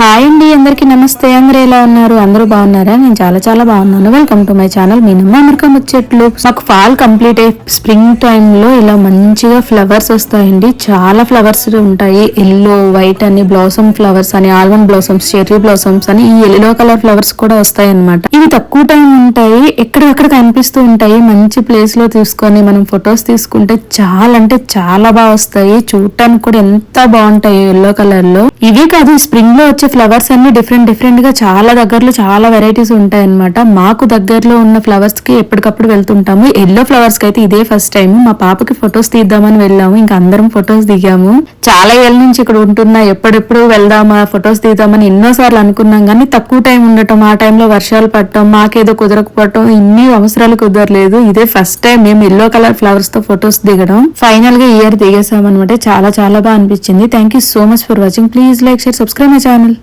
Hi అండి, అందరికీ నమస్తే. అందరూ ఎలా ఉన్నారు? అందరూ బాగున్నారా? నేను చాలా బాగున్నాను. Welcome to my channel. మీ నమ్మ అమెరికా ముచ్చట్లు. మాకు ఫాల్ కంప్లీట్ అయ్యి స్ప్రింగ్ టైమ్ లో ఇలా మంచిగా ఫ్లవర్స్ వస్తాయండి. చాలా ఫ్లవర్స్ ఉంటాయి. ఎల్లో, వైట్ అని, బ్లాసమ్ ఫ్లవర్స్ అని, ఆల్మండ్ బ్లాసమ్స్, చెర్రీ బ్లాసమ్స్ అని, ఈ ఎల్లో కలర్ ఫ్లవర్స్ కూడా వస్తాయి అన్నమాట. ఇవి తక్కువ టైం ఉంటాయి, ఎక్కడెక్కడ కనిపిస్తూ ఉంటాయి. మంచి ప్లేస్ లో తీసుకొని మనం ఫొటోస్ తీసుకుంటే చాలా అంటే చాలా బాగా వస్తాయి. చూడటానికి కూడా ఎంత బాగుంటాయి ఎల్లో కలర్ లో. ఇవే కాదు, స్ప్రింగ్ లో వచ్చే ఫ్లవర్స్ అన్ని డిఫరెంట్ గా చాలా దగ్గరలో చాలా వెరైటీస్ ఉంటాయి అన్నమాట. మాకు దగ్గరలో ఉన్న ఫ్లవర్స్ కి ఎప్పటికప్పుడు వెళ్తుంటాము. ఎల్లో ఫ్లవర్స్ కి అయితే ఇదే ఫస్ట్ టైం. మా పాపకి ఫొటోస్ తీద్దామని వెళ్ళాము. ఇంకా అందరం ఫొటోస్ దిగాము. చాలా ఏళ్ళ నుంచి ఇక్కడ ఉంటున్నా, ఎప్పుడెప్పుడు వెళ్దామా ఫొటోస్ తీద్దామని ఎన్నోసార్లు అనుకున్నాం, కానీ తక్కువ టైం ఉండటం, ఆ టైంలో వర్షాలు పడటం, మాకేదో కుదరకపోవటం, ఇన్ని అవసరాలు కుదరలేదు. ఇదే ఫస్ట్ టైం మేము ఎల్లో కలర్ ఫ్లవర్స్ తో ఫొటోస్ దిగడం. ఫైనల్ గా ఇయర్ దిగేసాం అనమాట. చాలా బాగా అనిపించింది. Thank you so much for watching. Please like, share, subscribe my channel.